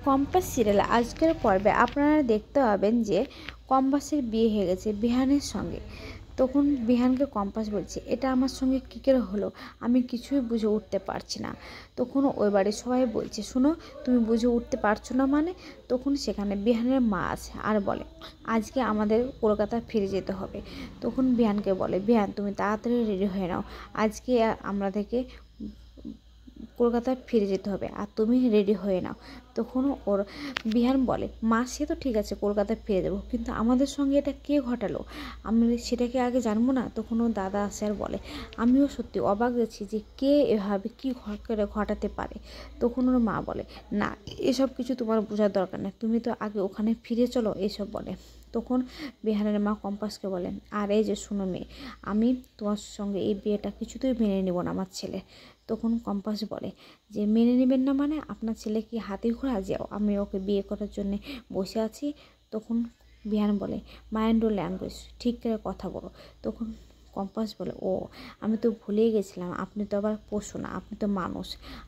Compass সিরিয়ালে আজকের পর্বে আপনারা দেখতে পাবেন যে কম্পাসের বিয়ে হয়ে গেছে বিহানের সঙ্গে। তখন বিহানকে কম্পাস বলছে, এটা আমার সঙ্গে কী করে হলো, আমি কিছুই বুঝে উঠতে পারছি না। তখন ওই বাড়ির সবাই বলছে, শোনো তুমি বুঝে উঠতে পারছো না মানে? তখন সেখানে বিহানের মা আছে আর বলে, আজকে আমাদের কলকাতা ফিরে যেতে হবে। তখন বিহানকে বলে, বিহান তুমি তাড়াতাড়ি রেডি হয়ে নাও, আজকে আমাদেরকে কলকাতায় ফিরে যেতে হবে আর তুমি রেডি হয়ে নাও। তখন ওর বিহান বলে, মা সে তো ঠিক আছে কলকাতায় ফিরে যাবো, কিন্তু আমাদের সঙ্গে এটা কে ঘটালো, আমি সেটাকে আগে জানবো না? তখন ওর দাদা আসে আর বলে, আমিও সত্যি অবাক গেছি যে কে এভাবে কী করে ঘটাতে পারে। তখন ওর মা বলে, না এসব কিছু তোমার বোঝার দরকার নেই, তুমি তো আগে ওখানে ফিরে চলো, এসব বলে। তখন বিহানের মা কম্পাসকে বলেন, আর এই যে শুনো মেয়ে, আমি তোমার সঙ্গে এই বিয়েটা কিছুতেই মেনে নেব না আমার ছেলে। তখন কম্পাস বলে যে মেনে নেবেন না মানে? আপনার ছেলে কি হাতি ঘোড়া যে আমি ওকে বিয়ে করার জন্যে বসে আছি? তখন বিহান বলে, মাইন্ড ও ল্যাঙ্গুয়েজ ঠিক করে কথা বলো। তখন কম্পাস বলে, ও আমি তো ভুলেই গেছিলাম, আপনি তো আবার পশু না, আপনি তো মানুষ,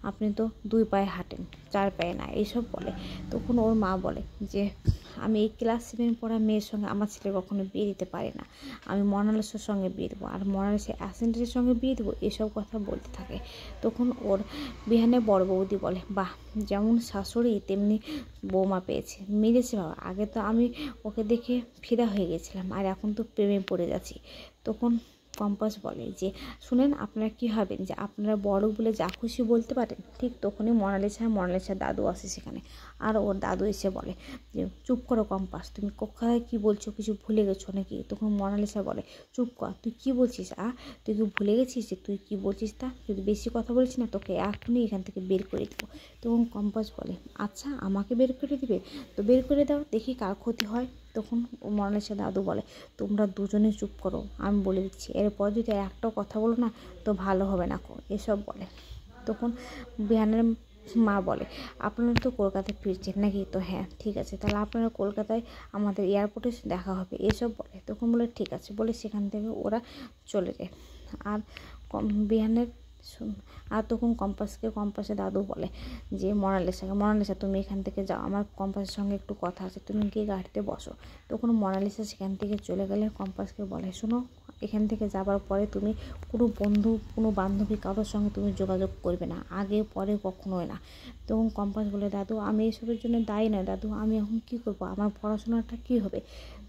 আপনি তো 2 পায়ে হাঁটেন 4 পায়ে না, এইসব বলে। তখন ওর মা বলে যে আমি এই ক্লাস 7 পড়া মেয়ের সঙ্গে আমার ছেলে কখনো বিয়ে দিতে পারি না, আমি মোনালিসার সঙ্গে বিয়ে দেবো, আর মোনালিসা অ্যাসেন্ডের সঙ্গে বিয়ে দেবো, এসব কথা বলতে থাকে। তখন ওর বিহানে বড় বৌদি বলে, বাহ যেমন শাশুড়ি তেমনি বৌমা পেয়েছে, মিলেছে বাবা, আগে তো আমি ওকে দেখে ফিদা হয়ে গেছিলাম আর এখন তো প্রেমে পড়ে যাচ্ছি। তখন কম্পাস বলে যে শুনেন, আপনারা কী হবেন যে আপনারা বড় বলে যা খুশি বলতে পারেন। ঠিক তখনই মোনালিসার দাদু আসে সেখানে, আর ওর দাদু এসে বলে যে চুপ করো কম্পাস, তুমি কোথায় কী বলছো, কিছু ভুলে গেছো নাকি? তখন মোনালিসা বলে, চুপ কর, তুই কী বলছিস? তুই কি ভুলে গেছিস যে তুই কী বলছিস? তা যদি বেশি কথা বলিস না তোকে এখনই এখান থেকে বের করে দেবো। তখন কম্পাস বলে, আচ্ছা আমাকে বের করে দিবে, তো বের করে দাও দেখি কার ক্ষতি হয়। তখন মোনালিসা দাদু বলে, তোমরা দুজনে চুপ করো, আমি বলে দিচ্ছি, এরপর যদি একটাও কথা বলো না তো ভালো হবে না এসব বলে। তখন বিহানের মা বলে, আপনারা তো কলকাতায় ফিরছেন নাকি? তো হ্যাঁ ঠিক আছে, তাহলে আপনারা কলকাতায় আমাদের এয়ারপোর্টে দেখা হবে, এসব বলে। তখন বলে ঠিক আছে বলে সেখান থেকে ওরা চলে যায়। আর বিহানের আর তখন কম্পাসের দাদু বলে যে মোনালিসা তুমি এখান থেকে যাও, আমার কম্পাসের সঙ্গে একটু কথা আছে, তুমি গিয়ে গাড়িতে বসো। তখন মোনালিসা সেখান থেকে চলে গেলে কম্পাসকে বলে, শোনো এখান থেকে যাবার পরে তুমি কোনো বন্ধু কোনো বান্ধবী কারোর সঙ্গে তুমি যোগাযোগ করবে না, আগে পরে কখনোই না। তখন কম্পাস বলে, দাদু আমি এসবের জন্য দায়ী নয় দাদু, আমি এখন কী করবো, আমার পড়াশোনাটা কী হবে?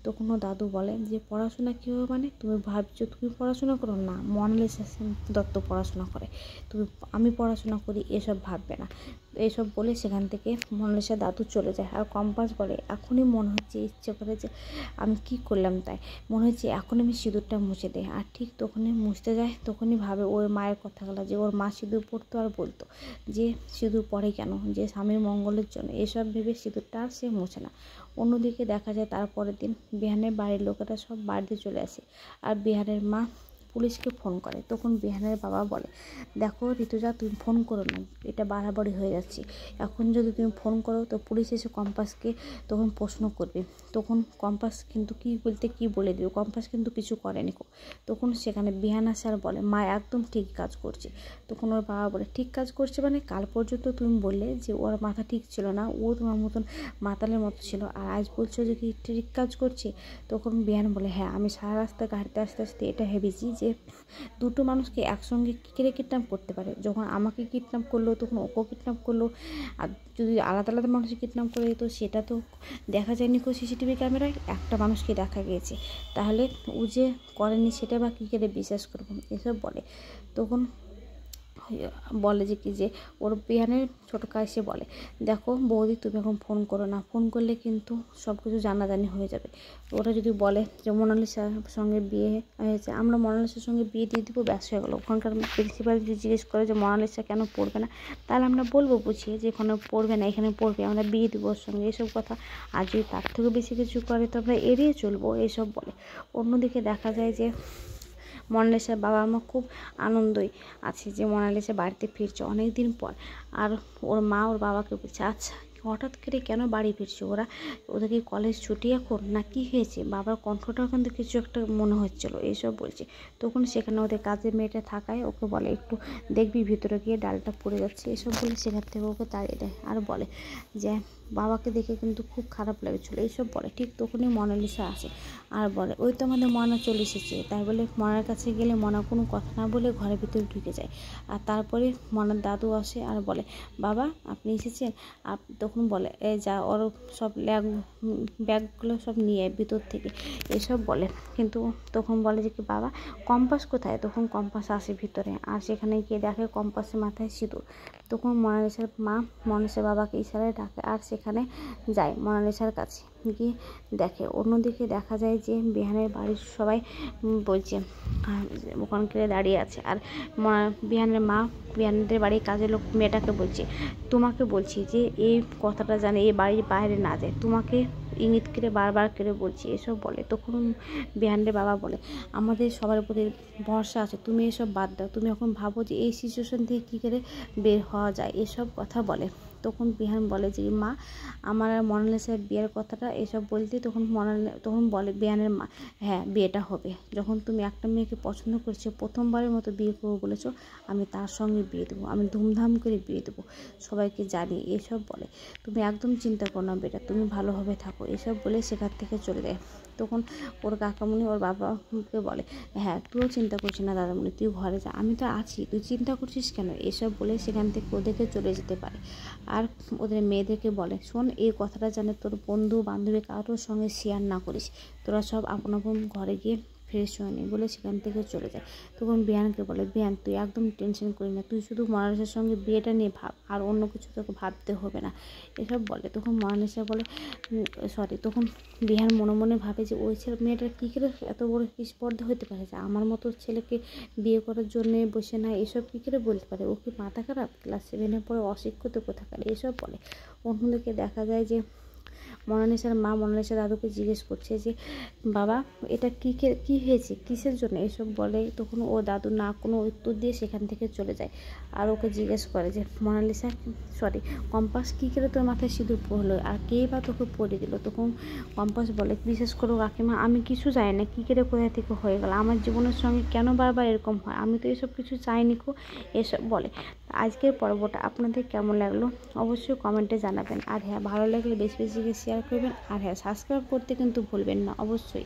তখন ও দাদু বলে যে পড়াশোনা কী হবে মানে? তুমি ভাবছো তুমি পড়াশোনা করো না, মোনালিসা দত্ত পড়াশোনা করে, আমি পড়াশোনা করি, এসব ভাববে না। এসব বলে সেখান থেকে মোনালিসা দাদু চলে যায়। আর কম্পাস বলে, এখনই মনে হচ্ছে ইচ্ছে করে যে আমি কি করলাম, তাই মনে হচ্ছে এখন আমি সিঁদুরটা মুছে দেয়। আর ঠিক তখনই মুছতে যায়, তখনই ভাবে ওর মায়ের কথাগুলো, যে ওর মা সিঁদুর পরতো আর বলতো যে সিঁদুর পরে কেন, যে স্বামীর মঙ্গলের জন্য, এসব ভেবে সিঁদুরটা আর সে মুছে না। অন্যদিকে দেখা যায় তারপরের দিন বিহানের বাড়ির লোকেরা সব বাড়িতে চলে আসে, আর বিহানের মা পুলিশকে ফোন করে। তখন বিহানের বাবা বলে, দেখো ঋতুজা তুমি ফোন করো না, এটা বাড়াবাড়ি হয়ে যাচ্ছে, এখন যদি তুমি ফোন করো তো পুলিশ এসে কম্পাসকে তখন প্রশ্ন করবে, তখন কম্পাস কিন্তু কী বলতে কী বলে দিও, কম্পাস কিন্তু কিছু করেনি। তখন সেখানে বিহান আসে আর বলে, মা একদম ঠিক কাজ করছে। তখন ওর বাবা বলে, ঠিক কাজ করছে মানে? কাল পর্যন্ত তুমি বললে যে ওর মাথা ঠিক ছিল না, ও তোমার মতন মাতালের মতো ছিল, আর আজ বলছো যে কি ঠিক কাজ করছে? তখন বিহান বলে, হ্যাঁ আমি সারা রাস্তা গাড়িতে আস্তে আস্তে এটা ভেবেছি যে দুটো মানুষকে একসঙ্গে কী করে কিডন্যাপ করতে পারে, যখন আমাকে কিডন্যাপ করলো তখন ওকেও কিডন্যাপ করলো, আর যদি আলাদা আলাদা মানুষকে কিডন্যাপ করে তো সেটা তো দেখা যায়নি সিসিটিভি ক্যামেরায়, একটা মানুষকে দেখা গিয়েছে, তাহলে ও যে করেনি সেটা বা কী করে বিশ্বাস করবো, এসব বলে। তখন বলে যে কি যে ওর বিহানের ছোটো কা এসে বলে, দেখো বৌদি তুমি এখন ফোন করো না, ফোন করলে কিন্তু সব কিছু জানাজানি হয়ে যাবে। ওরা যদি বলে যে মোনালিসার সঙ্গে বিয়ে হয়েছে, আমরা মোনালিসার সঙ্গে বিয়ে দিয়ে দিব, ব্যাস হয়ে গেলো। ওখানকার প্রিন্সিপাল যদি জিজ্ঞেস করে যে মোনালিসা কেন পড়বে না, তাহলে আমরা বলবো বুঝিয়ে যে এখানে পড়বে না, এখানে পড়বে, আমরা বিয়ে দেবো ওর সঙ্গে, এসব কথা। আর যদি তার থেকে বেশি কিছু করে তো আমরা এড়িয়ে চলবো, এসব বলে। অন্যদিকে দেখা যায় যে মোনালিসার বাবা মা খুব আনন্দই আছে যে মোনালিসা বাড়িতে ফিরছে অনেক দিন পর। আর ওর মা ওর বাবাকে বলছে, আচ্ছা হঠাৎ করে কেন বাড়ি ফিরছে ওরা? ওদের কি কলেজ ছুটি এখন না কি হয়েছে? বাবার কণ্ঠটাও কিন্তু কিছু একটা মনে হচ্ছিলো এইসব বলছে। তখন সেখানে ওদের কাজের মেয়েটা থাকায় ওকে বলে একটু দেখবি ভিতরে গিয়ে ডালটা পড়ে যাচ্ছে, এসব বলে সেখান থেকে ওকে তাড়িয়ে দেয়। আর বলে যে বাবাকে দেখে কিন্তু খুব খারাপ লেগেছিলো এইসব বলে। ঠিক তখনই মোনালিসা আসে আর বলে ওই তো আমাদের মনা চলে এসেছে। তাই বলে মনার কাছে গেলে মনা কোনো কথা না বলে ঘরের ভিতরে ঢুকে যায়। আর তারপরে মনার দাদু আসে আর বলে বাবা আপনি এসেছেন। তখন বলে এই যা ওর সব ব্যাগগুলো সব নিয়ে ভিতর থেকে এসব বলে। কিন্তু তখন বলে যে কি বাবা কম্পাস কোথায়? তখন কম্পাস আসে ভিতরে আর সেখানে গিয়ে দেখে কম্পাসের মাথায় সিঁদুর। তখন মোনালিসার মা মোনালিসার বাবাকে ইশারায় ডাকে আর সেখানে যায় মোনালিসার কাছে গিয়ে দেখে। অন্যদিকে দেখা যায় যে বিহানের বাড়ির সবাই বলছে ওখানকে দাঁড়িয়ে আছে। আর বিহানের মা বিহানদের বাড়ির কাজের লোক মেয়েটাকে বলছে তোমাকে বলছি যে এই কথাটা জানে এই বাড়ির বাইরে না যায়, তোমাকে ইঙ্গিত করে বারবার করে বলছি এসব বলে। তখন বিহানের বাবা বলে আমাদের সবার প্রতি ভরসা আছে, তুমি এসব বাদ দাও, তুমি এখন ভাবো যে এই সিচুয়েশন থেকে কী করে বের হওয়া যায় এসব কথা বলে। তখন বিহান বলে যে মা আমার আর মোনালিসার বিয়ের কথাটা এসব বলতে তখন বলে বিহানের মা হ্যাঁ বিয়েটা হবে। যখন তুমি একটা মেয়েকে পছন্দ করছো, প্রথমবারের মতো বিয়ে করবো বলেছো, আমি তার সঙ্গে বিয়ে দেবো, আমি ধুমধাম করে বিয়ে দেবো, সবাইকে জানি এসব বলে। তুমি একদম চিন্তা করো না বেটা, তুমি ভালোভাবে থাকো এসব বলে সেখান থেকে চলে যায়। তখন ওর কাকামণি ওর বাবাকে বলে হ্যাঁ তুইও চিন্তা করছিস না দাদামণি, তুই ঘরে যা, আমি তো আছি, তুই চিন্তা করছিস কেন এসব বলে সেখান থেকে ওদেরকে চলে যেতে পারে। আর ওদের মেয়েদেরকে বলে শোন এই কথাটা জানে তোর বন্ধু বান্ধবী কারোর সঙ্গে শেয়ার না করিস, তোরা সব আপন আপন ঘরে গিয়ে ফ্রেশ হয়ে নি বলে সেখান থেকে চলে যায়। তখন বিহানকে বলে বিহান তুই একদম টেনশন করি না, তুই শুধু মোনালিসার সঙ্গে বিয়েটা নিয়ে ভাব, আর অন্য কিছু তোকে ভাবতে হবে না এসব বলে। তখন মোনালিসা বলে তখন বিহান মনে মনে ভাবে যে ওই ছেলে মেয়েটার কী করে এত বড় কি স্পর্ধা হতে পারে যে আমার মতো ছেলেকে বিয়ে করার জন্যে বসে না, এসব কী করে বলতে পারে, ও কি মাথা খারাপ, ক্লাস 7-এ পরে অশিক্ষিত কোথাকার এসব বলে। অন্যদিকে দেখা যায় যে মোনালিসার মা মোনালিসার দাদুকে জিজ্ঞেস করছে যে বাবা এটা কী হয়েছে কিসের জন্য এসব বলে। তখন ও দাদু না কোনো উত্তর দিয়ে সেখান থেকে চলে যায়। আর ওকে জিজ্ঞেস করে যে মোনালিসা কম্পাস কী করে তোর মাথায় সিঁদুর পড়লো আর কে বা তোকে পড়ে দিল। তখন কম্পাস বলে বিশেষ করে কাকিমা আমি কিছু জানি না কী করে কোথায় থেকে হয়ে গেল, আমার জীবনের সঙ্গে কেন বারবার এরকম হয়, আমি তো এসব কিছু চাইনি কো এসব বলে। আজকের পর্বটা আপনাদের কেমন লাগলো অবশ্যই কমেন্টে জানাবেন। আর হ্যাঁ ভালো লাগলে বেশি বেশি শেয়ার করবেন। আর হ্যাঁ সাবস্ক্রাইব করতে কিন্তু ভুলবেন না অবশ্যই।